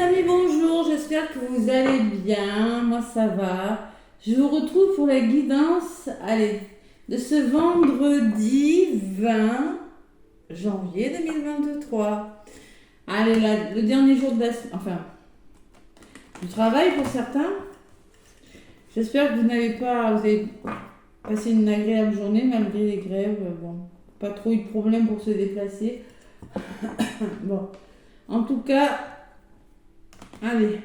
amis, bonjour, j'espère que vous allez bien, moi ça va. Je vous retrouve pour la guidance, allez, de ce vendredi 20 janvier 2023. Allez, le dernier jour de la semaine, enfin, du travail pour certains. J'espère que vous avez passé une agréable journée malgré les grèves. Bon, pas trop eu de problème pour se déplacer. Bon, en tout cas, allez,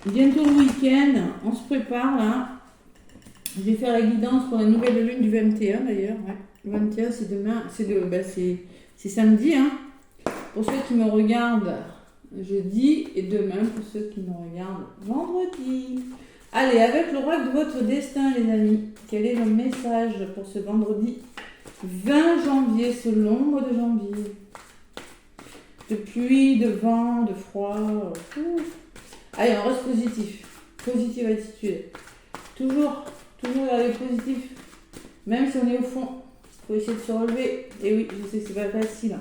bientôt le week-end, on se prépare là. Je vais faire la guidance pour la nouvelle lune du 21 d'ailleurs. Ouais. Le 21 c'est demain, c'est samedi. Hein. Pour ceux qui me regardent jeudi et demain pour ceux qui me regardent vendredi. Allez, avec l'oracle de votre destin les amis, quel est le message pour ce vendredi 20 janvier, ce long mois de janvier? De pluie, de vent, de froid. Allez, on reste positif. Positive attitude. Toujours aller positif. Même si on est au fond, il faut essayer de se relever. Et oui, je sais que c'est pas facile.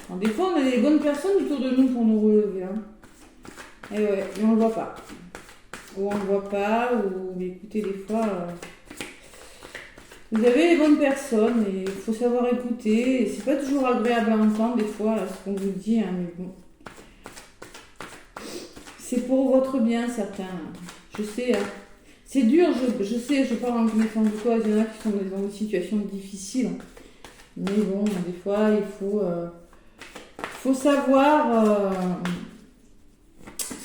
Alors, des fois, on a des bonnes personnes autour de nous pour nous relever. Hein. Et ouais, mais on le voit pas. Ou on le voit pas, ou écoutez, des fois... Vous avez les bonnes personnes et il faut savoir écouter. Et c'est pas toujours agréable à entendre des fois ce qu'on vous dit, hein, mais bon. C'est pour votre bien certains. Je sais, hein. C'est dur, je sais, je parle en connaissance de cause. Il y en a qui sont dans des situations difficiles. Mais bon, des fois, il faut savoir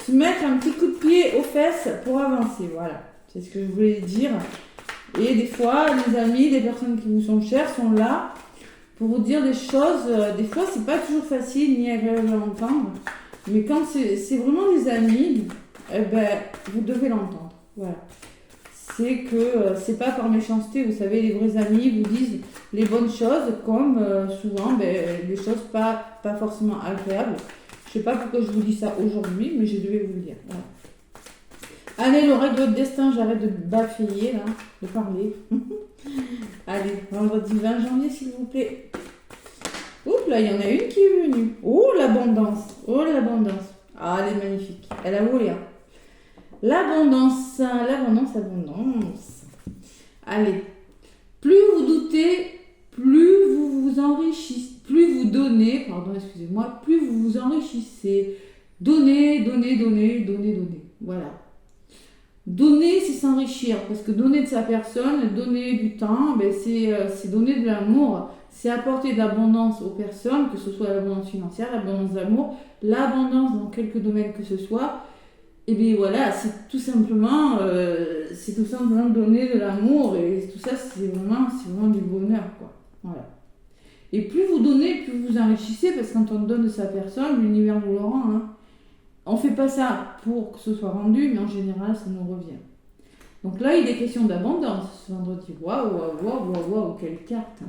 se mettre un petit coup de pied aux fesses pour avancer. Voilà, c'est ce que je voulais dire. Et des fois, les amis, les personnes qui vous sont chères sont là pour vous dire des choses. Des fois, c'est pas toujours facile ni agréable à entendre. Mais quand c'est vraiment des amis, eh ben, vous devez l'entendre. Voilà. C'est que c'est pas par méchanceté. Vous savez, les vrais amis vous disent les bonnes choses, comme souvent des choses pas forcément agréables. Je sais pas pourquoi je vous dis ça aujourd'hui, mais je devais vous le dire. Voilà. Allez, l'oracle de votre destin, j'arrête de bafouiller là, de parler. Allez, vendredi 20 janvier s'il vous plaît. Oups, là, il y en a une qui est venue. Oh, l'abondance. Oh, l'abondance. Ah, elle est magnifique. Elle a volé. Hein. L'abondance. Allez. Plus vous doutez, plus vous vous enrichissez. Plus vous donnez, plus vous vous enrichissez. Donnez. Voilà. Donner, c'est s'enrichir, parce que donner de sa personne, donner du temps, c'est donner de l'amour, c'est apporter de l'abondance aux personnes, que ce soit l'abondance financière, l'abondance d'amour, l'abondance dans quelques domaines que ce soit. Et bien voilà, c'est tout simplement donner de l'amour, et tout ça, c'est vraiment du bonheur, quoi. Voilà. Et plus vous donnez, plus vous enrichissez, parce que quand on donne de sa personne, l'univers vous le rend, hein. On ne fait pas ça pour que ce soit rendu, mais en général, ça nous revient. Donc là, il est question d'abondance ce vendredi. Waouh, quelle carte.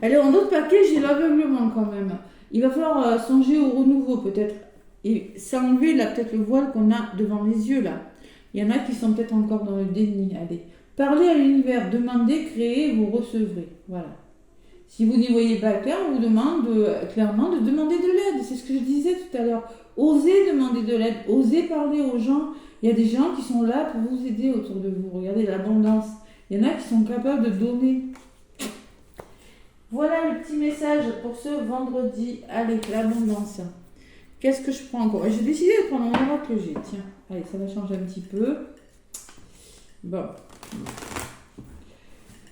Alors, en d'autres paquets, j'ai l'aveuglement quand même. Il va falloir songer au renouveau peut-être. Et s'enlever là, peut-être le voile qu'on a devant les yeux là. Il y en a qui sont peut-être encore dans le déni. Allez, parlez à l'univers, demandez, créez, vous recevrez. Voilà. Si vous n'y voyez pas clair, on vous demande clairement de demander de l'aide. C'est ce que je disais tout à l'heure. Osez demander de l'aide, osez parler aux gens. Il y a des gens qui sont là pour vous aider autour de vous. Regardez l'abondance. Il y en a qui sont capables de donner. Voilà le petit message pour ce vendredi. Allez, l'abondance. Qu'est-ce que je prends encore? J'ai décidé de prendre un oracle G. Tiens, allez, ça va changer un petit peu. Bon.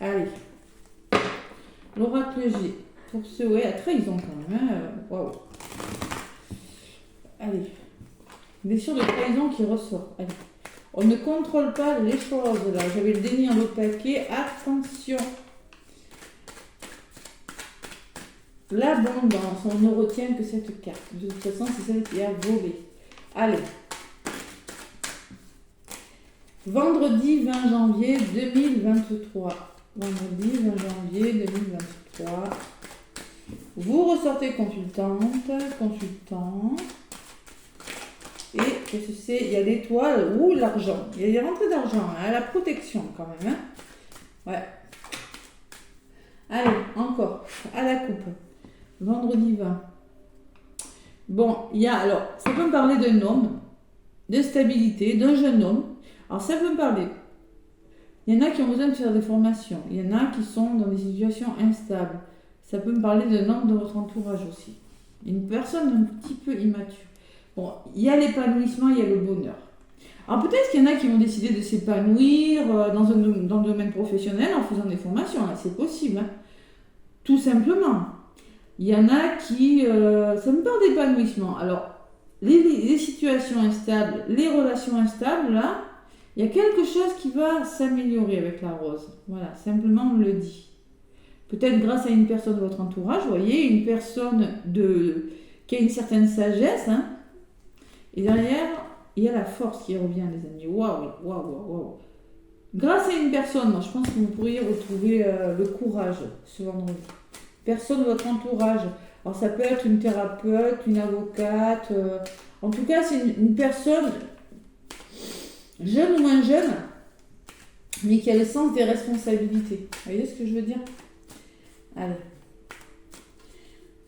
Allez. L'oracle G. Pour ceux, ouais, la trahison quand même. Waouh. Allez. Blessure de trahison qui ressort. Allez. On ne contrôle pas les choses là. J'avais le déni en l'autre paquet. Attention. L'abondance. On ne retient que cette carte. De toute façon, c'est celle qui a volé. Allez. Vendredi 20 janvier 2023. Vendredi 20 janvier 2023. Vous ressortez consultant. Et qu'est-ce que c'est? Il y a l'étoile ou l'argent. Il y a des rentrées d'argent, hein, la protection quand même. Hein. Ouais. Allez, encore. À la coupe. Vendredi 20. Bon, alors, ça peut me parler d'un homme, de stabilité, d'un jeune homme. Alors, ça peut me parler. Il y en a qui ont besoin de faire des formations. Il y en a qui sont dans des situations instables. Ça peut me parler d'un homme de votre entourage aussi. Une personne un petit peu immature. Bon, il y a l'épanouissement, il y a le bonheur. Alors peut-être qu'il y en a qui vont décider de s'épanouir dans le domaine professionnel en faisant des formations. Là, c'est possible. Hein. Tout simplement. Il y en a qui... ça me parle d'épanouissement. Alors, les situations instables, les relations instables, là, il y a quelque chose qui va s'améliorer avec la rose. Voilà, simplement on le dit. Peut-être grâce à une personne de votre entourage, vous voyez, une personne qui a une certaine sagesse. Hein, et derrière, il y a la force qui revient, les amis. Waouh, waouh, waouh. Grâce à une personne, moi, je pense que vous pourriez retrouver le courage ce vendredi. Personne de votre entourage. Alors ça peut être une thérapeute, une avocate. En tout cas, c'est une personne jeune ou moins jeune, mais qui a le sens des responsabilités. Vous voyez ce que je veux dire? Allez.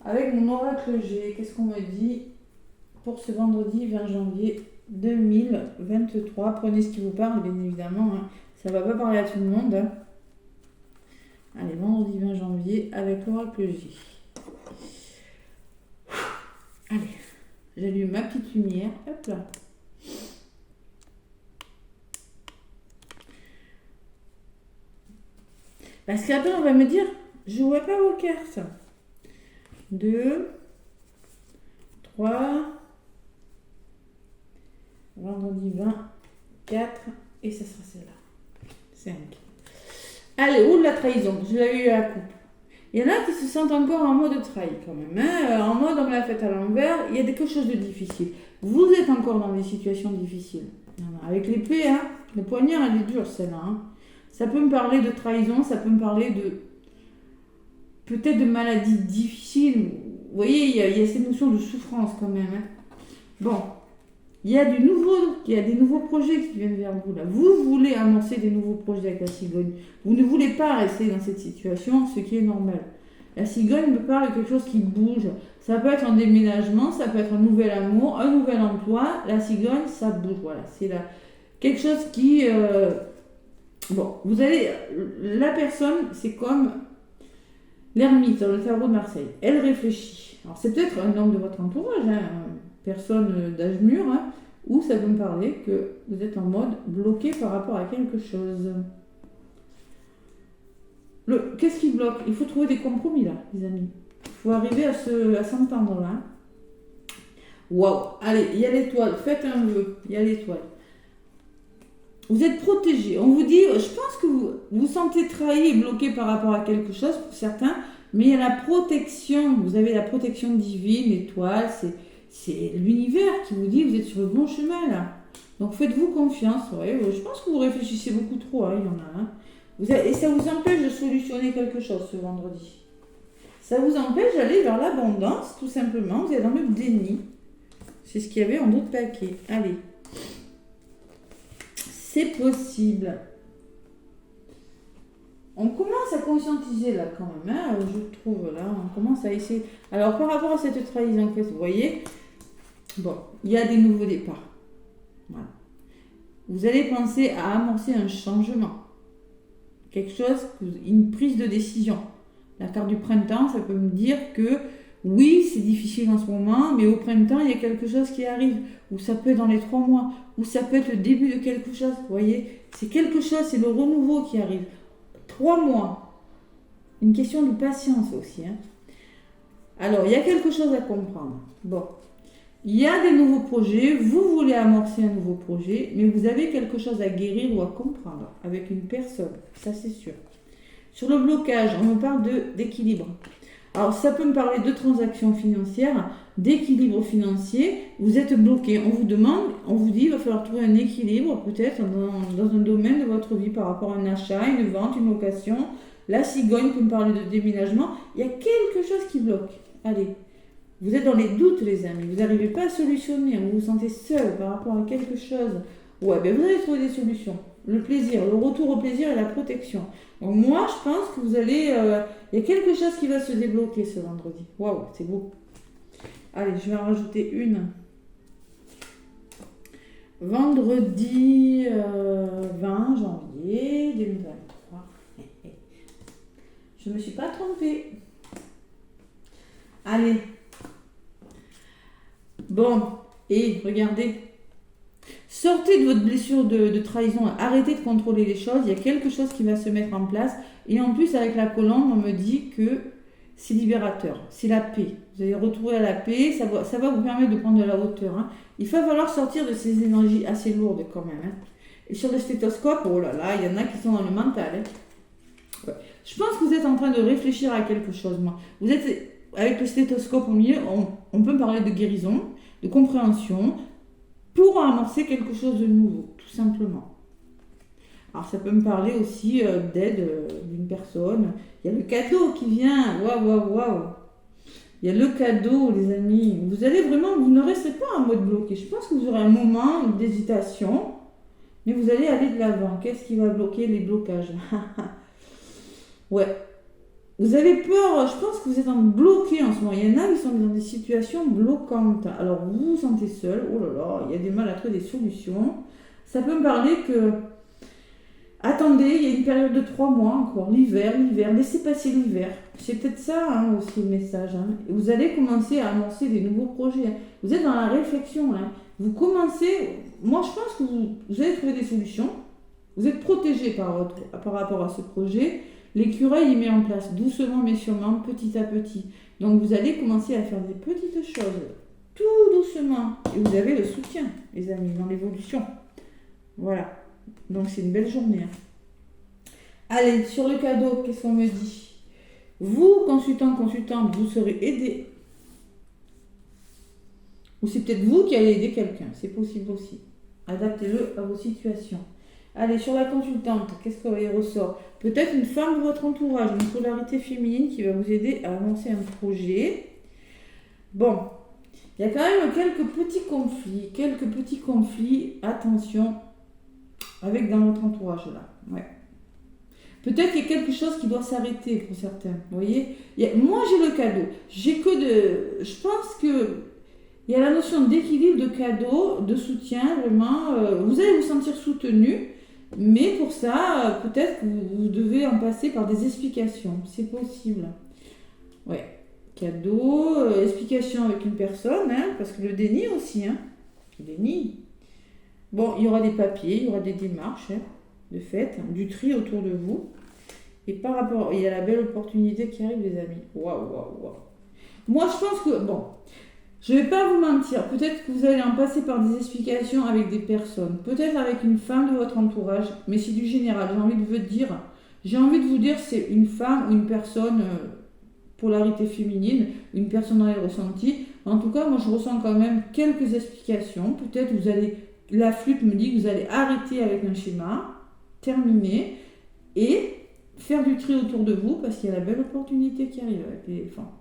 Avec mon oracle G, qu'est-ce qu'on me dit pour ce vendredi 20 janvier 2023? Prenez ce qui vous parle, bien évidemment. Hein. Ça ne va pas parler à tout le monde. Hein. Allez, vendredi 20 janvier avec l'oracle J. Allez, j'allume ma petite lumière. Hop là. Parce qu'après, on va me dire, je ne vois pas vos cartes. 2, 3, vendredi 20, 4, et ça sera celle-là. 5. Allez, ou de la trahison, je l'ai eu à la coupe. Il y en a qui se sentent encore en mode trahi quand même. Hein. En mode on me l'a fait à l'envers, il y a quelque chose de difficile. Vous êtes encore dans des situations difficiles. Avec l'épée, hein, le poignard, elle est dure celle-là. Hein. Ça peut me parler de trahison, ça peut me parler de peut-être de maladies difficiles. Vous voyez, il y a cette notion de souffrance quand même. Hein. Bon, il y a des nouveaux projets qui viennent vers vous là. Vous voulez amorcer des nouveaux projets avec la cigogne. Vous ne voulez pas rester dans cette situation, ce qui est normal. La cigogne me parle de quelque chose qui bouge. Ça peut être un déménagement, ça peut être un nouvel amour, un nouvel emploi. La cigogne, ça bouge. Voilà, c'est là quelque chose qui... Bon, vous allez... La personne, c'est comme l'ermite dans le tarot de Marseille. Elle réfléchit. Alors c'est peut-être un homme de votre entourage, hein, personne d'âge mûr, hein, ou ça peut me parler que vous êtes en mode bloqué par rapport à quelque chose. Qu'est-ce qui bloque? Il faut trouver des compromis là, les amis. Il faut arriver à s'entendre là. Waouh! Allez, il y a l'étoile. Faites un vœu. Il y a l'étoile. Vous êtes protégé. On vous dit, je pense que vous vous sentez trahi et bloqué par rapport à quelque chose pour certains, mais il y a la protection. Vous avez la protection divine, l'étoile, c'est l'univers qui vous dit vous êtes sur le bon chemin là. Donc faites-vous confiance. Ouais, je pense que vous réfléchissez beaucoup trop, hein, il y en a. Hein. Et ça vous empêche de solutionner quelque chose ce vendredi. Ça vous empêche d'aller vers l'abondance, tout simplement. Vous êtes dans le déni. C'est ce qu'il y avait en d'autres paquets. Allez. C'est possible. On commence à conscientiser là quand même, hein, je trouve là. On commence à essayer. Alors par rapport à cette trahison, vous voyez, bon, il y a des nouveaux départs. Voilà. Vous allez penser à amorcer un changement. Quelque chose, une prise de décision. La carte du printemps, ça peut me dire que oui, c'est difficile en ce moment, mais au printemps, il y a quelque chose qui arrive. Ou ça peut être dans les 3 mois, ou ça peut être le début de quelque chose. Vous voyez, c'est quelque chose, c'est le renouveau qui arrive. 3 mois. Une question de patience aussi. Hein. Alors, il y a quelque chose à comprendre. Bon. Il y a des nouveaux projets, vous voulez amorcer un nouveau projet, mais vous avez quelque chose à guérir ou à comprendre avec une personne, ça c'est sûr. Sur le blocage, on me parle d'équilibre. Alors ça peut me parler de transactions financières, d'équilibre financier, vous êtes bloqué, on vous demande, on vous dit il va falloir trouver un équilibre peut-être dans un domaine de votre vie par rapport à un achat, une vente, une location. La cigogne peut me parler de déménagement, il y a quelque chose qui bloque. Allez. Vous êtes dans les doutes, les amis. Vous n'arrivez pas à solutionner. Vous vous sentez seul par rapport à quelque chose. Ouais, ben vous allez trouver des solutions. Le plaisir, le retour au plaisir et la protection. Donc moi, je pense que vous allez... il y a quelque chose qui va se débloquer ce vendredi. Waouh, c'est beau. Allez, je vais en rajouter une. Vendredi 20 janvier 2023. Je me suis pas trompée. Allez. Bon, et regardez. Sortez de votre blessure de trahison. Arrêtez de contrôler les choses. Il y a quelque chose qui va se mettre en place. Et en plus, avec la colombe, on me dit que c'est libérateur. C'est la paix. Vous allez retrouver la paix. Ça va vous permettre de prendre de la hauteur. Hein. Il va falloir sortir de ces énergies assez lourdes quand même. Hein. Et sur le stéthoscope, oh là là, il y en a qui sont dans le mental. Hein. Ouais. Je pense que vous êtes en train de réfléchir à quelque chose. Moi. Vous êtes avec le stéthoscope au milieu. On peut parler de guérison, de compréhension, pour amorcer quelque chose de nouveau, tout simplement. Alors ça peut me parler aussi d'aide d'une personne. Il y a le cadeau qui vient. Waouh. Il y a le cadeau, les amis. Vous allez vraiment, vous ne resterez pas en mode bloqué. Je pense que vous aurez un moment d'hésitation, mais vous allez aller de l'avant. Qu'est-ce qui va bloquer les blocages? Ouais. Vous avez peur, je pense que vous êtes bloqué en ce moment. Il y en a qui sont dans des situations bloquantes. Alors vous vous sentez seul. Oh là là, il y a des mal à trouver des solutions. Ça peut me parler que attendez, il y a une période de 3 mois encore, l'hiver, laissez passer l'hiver. C'est peut-être ça hein, aussi le message. Hein. Vous allez commencer à amorcer des nouveaux projets. Hein. Vous êtes dans la réflexion. Hein. Vous commencez, moi je pense que vous allez trouver des solutions. Vous êtes protégé par rapport à ce projet. L'écureuil il met en place doucement mais sûrement, petit à petit. Donc vous allez commencer à faire des petites choses, tout doucement. Et vous avez le soutien, les amis, dans l'évolution. Voilà. Donc c'est une belle journée. Hein. Allez, sur le cadeau, qu'est-ce qu'on me dit? Vous, consultante, vous serez aidé. Ou c'est peut-être vous qui allez aider quelqu'un. C'est possible aussi. Adaptez-le à vos situations. Allez, sur la consultante, qu'est-ce qu'il ressort? Peut-être une femme de votre entourage, une polarité féminine qui va vous aider à avancer un projet. Bon, il y a quand même quelques petits conflits. Attention. Avec dans votre entourage là. Ouais. Peut-être qu'il y a quelque chose qui doit s'arrêter pour certains. Vous voyez moi j'ai le cadeau. Je pense que il y a la notion d'équilibre, de cadeau, de soutien, vraiment. Vous allez vous sentir soutenu, mais pour ça, peut-être que vous devez en passer par des explications. C'est possible. Ouais. Cadeau, explication avec une personne, hein, parce que le déni aussi, hein. Le déni. Bon, il y aura des papiers, il y aura des démarches, hein, de fait, hein, du tri autour de vous. Et par rapport, il y a la belle opportunité qui arrive, les amis. Waouh. Moi, je pense que, bon, je ne vais pas vous mentir, peut-être que vous allez en passer par des explications avec des personnes, peut-être avec une femme de votre entourage, mais c'est du général. J'ai envie de vous dire, c'est une femme ou une personne, polarité féminine, une personne dans les ressentis. En tout cas, moi, je ressens quand même quelques explications. Peut-être vous allez... La flûte me dit que vous allez arrêter avec un schéma, terminer et faire du tri autour de vous parce qu'il y a la belle opportunité qui arrive avec les femmes.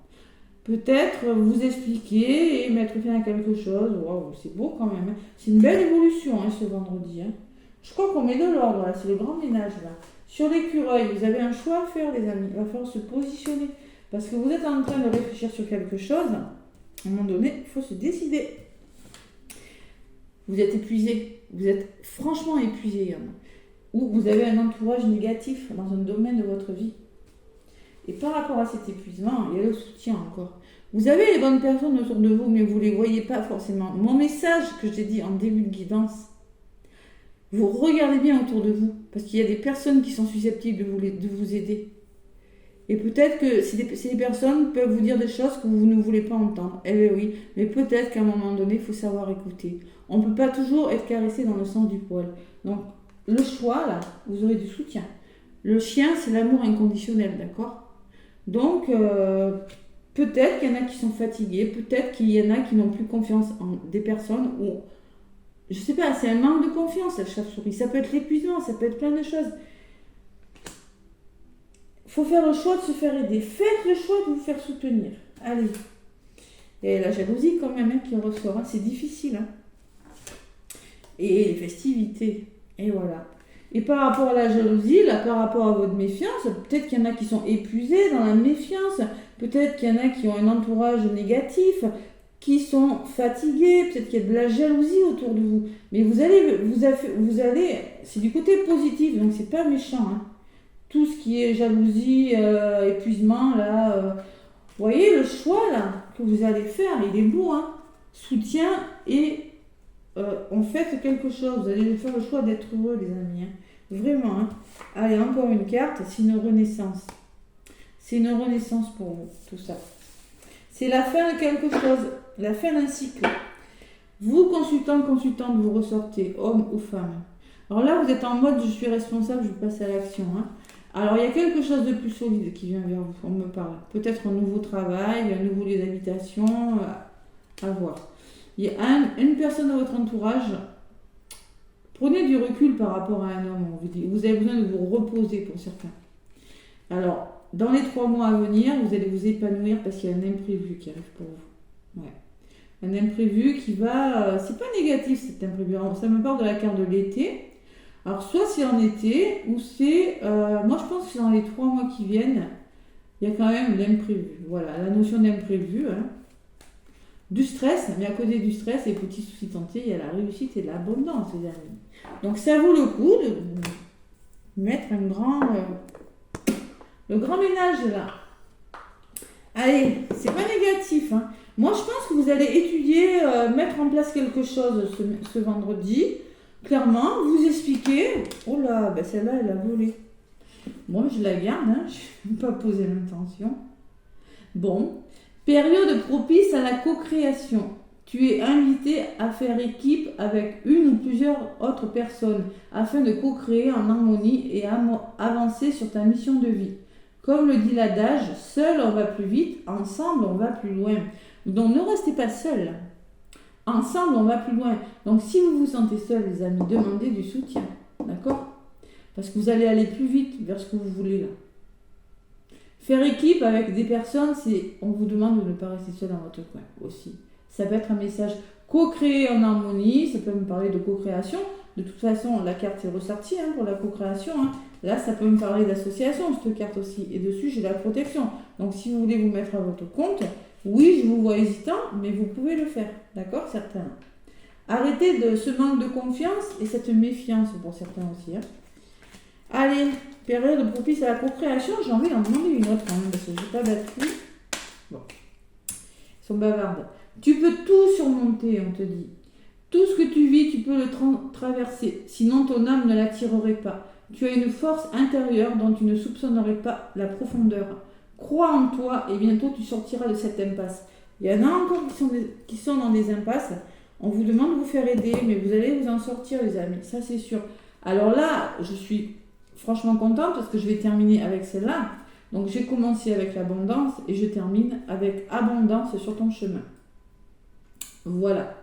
Peut-être vous expliquer et mettre fin à quelque chose. Waouh, c'est beau quand même. Hein. C'est une belle évolution hein, ce vendredi. Hein. Je crois qu'on met de l'ordre là, c'est le grand ménage là. Sur l'écureuil, vous avez un choix à faire les amis. Il va falloir se positionner parce que vous êtes en train de réfléchir sur quelque chose. À un moment donné, il faut se décider. Vous êtes épuisé, vous êtes franchement épuisé, Yann. Ou vous avez un entourage négatif dans un domaine de votre vie. Et par rapport à cet épuisement, il y a le soutien encore. Vous avez les bonnes personnes autour de vous, mais vous ne les voyez pas forcément. Mon message que j'ai dit en début de guidance, vous regardez bien autour de vous, parce qu'il y a des personnes qui sont susceptibles de vous aider. Et peut-être que ces personnes peuvent vous dire des choses que vous ne voulez pas entendre. Eh bien oui, mais peut-être qu'à un moment donné, il faut savoir écouter. On ne peut pas toujours être caressé dans le sens du poil. Donc, le choix, là, vous aurez du soutien. Le chien, c'est l'amour inconditionnel, d'accord? Donc, peut-être qu'il y en a qui sont fatigués, peut-être qu'il y en a qui n'ont plus confiance en des personnes où, je sais pas, c'est un manque de confiance, la chauve-souris. Ça peut être l'épuisement, ça peut être plein de choses. Il faut faire le choix de se faire aider. Faites le choix de vous faire soutenir. Allez. Et la jalousie quand même hein, qui ressort. Hein. C'est difficile. Hein. Et les festivités. Et voilà. Et par rapport à la jalousie, là, par rapport à votre méfiance, peut-être qu'il y en a qui sont épuisés dans la méfiance. Peut-être qu'il y en a qui ont un entourage négatif. qui sont fatigués, peut-être qu'il y a de la jalousie autour de vous, mais vous allez, c'est du côté positif, donc c'est pas méchant, hein. Tout ce qui est jalousie, épuisement, là, vous voyez le choix là que vous allez faire, il est beau, hein. Soutien et on fait quelque chose, vous allez faire le choix d'être heureux, les amis, hein. Vraiment, hein. Allez, encore une carte, c'est une renaissance. C'est une renaissance pour vous, tout ça. C'est la fin de quelque chose, la fin d'un cycle. Vous, consultante, vous ressortez, homme ou femme. Alors là, vous êtes en mode, je suis responsable, je passe à l'action, hein. Alors, il y a quelque chose de plus solide qui vient vers vous, on me parle. Peut-être un nouveau travail, un nouveau lieu d'habitation, à voir. Il y a une personne de votre entourage. Prenez du recul par rapport à un homme, on vous dit. Vous avez besoin de vous reposer pour certains. Alors, dans les 3 mois à venir, vous allez vous épanouir parce qu'il y a un imprévu qui arrive pour vous. Ouais. Un imprévu qui va... c'est pas négatif cet imprévu. Alors, ça me parle de la carte de l'été. Alors, soit c'est en été, ou c'est... moi, je pense que dans les 3 mois qui viennent, il y a quand même l'imprévu. Voilà, la notion d'imprévu. Hein. Du stress, mais à côté du stress et petits soucis tentés, il y a la réussite et l'abondance, les amis. Donc, ça vaut le coup de mettre le grand ménage là. Allez, c'est pas négatif, hein. Moi, je pense que vous allez étudier, mettre en place quelque chose ce vendredi. Clairement, vous expliquez. Oh là, ben celle-là, elle a volé. Bon, je la garde, hein. Je ne vais pas poser l'intention. Bon, période propice à la co-création. Tu es invité à faire équipe avec une ou plusieurs autres personnes afin de co-créer en harmonie et avancer sur ta mission de vie. Comme le dit l'adage, seul on va plus vite, ensemble on va plus loin. Donc ne restez pas seul. Ensemble on va plus loin. Donc si vous vous sentez seul, les amis, demandez du soutien. D'accord? Parce que vous allez aller plus vite vers ce que vous voulez là. Faire équipe avec des personnes, on vous demande de ne pas rester seul dans votre coin aussi. Ça peut être un message co-créer en harmonie, ça peut me parler de co-création. De toute façon, la carte est ressortie hein, pour la co-création. Hein. Là, ça peut me parler d'association, cette carte aussi. Et dessus, j'ai la protection. Donc, si vous voulez vous mettre à votre compte, oui, je vous vois hésitant, mais vous pouvez le faire. D'accord? Certains. Arrêtez de ce manque de confiance et cette méfiance pour certains aussi. Hein. Allez, période propice à la co-création, j'ai envie d'en demander une autre quand même, parce que je n'ai pas battu. Bon. Ils sont bavardes. Tu peux tout surmonter, on te dit. Tout ce que tu vis, tu peux le traverser. Sinon, ton âme ne l'attirerait pas. Tu as une force intérieure dont tu ne soupçonnerais pas la profondeur. Crois en toi et bientôt tu sortiras de cette impasse. Il y en a encore qui sont dans des impasses. On vous demande de vous faire aider, mais vous allez vous en sortir, les amis. Ça, c'est sûr. Alors là, je suis franchement contente parce que je vais terminer avec celle-là. Donc, j'ai commencé avec l'abondance et je termine avec abondance sur ton chemin. Voilà.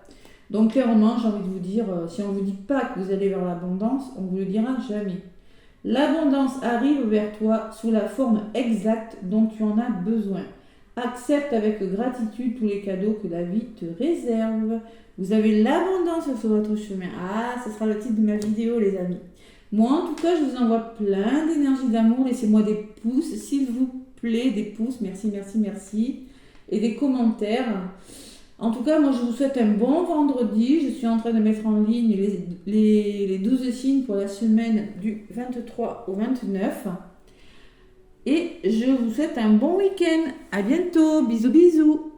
Donc clairement, j'ai envie de vous dire, si on ne vous dit pas que vous allez vers l'abondance, on ne vous le dira jamais. L'abondance arrive vers toi sous la forme exacte dont tu en as besoin. Accepte avec gratitude tous les cadeaux que la vie te réserve. Vous avez l'abondance sur votre chemin. Ah, ce sera le titre de ma vidéo, les amis. Moi, en tout cas, je vous envoie plein d'énergie d'amour. Laissez-moi des pouces, s'il vous plaît, des pouces. Merci, merci, merci. Et des commentaires. En tout cas, moi, je vous souhaite un bon vendredi. Je suis en train de mettre en ligne les 12 signes pour la semaine du 23 au 29. Et je vous souhaite un bon week-end. À bientôt. Bisous, bisous.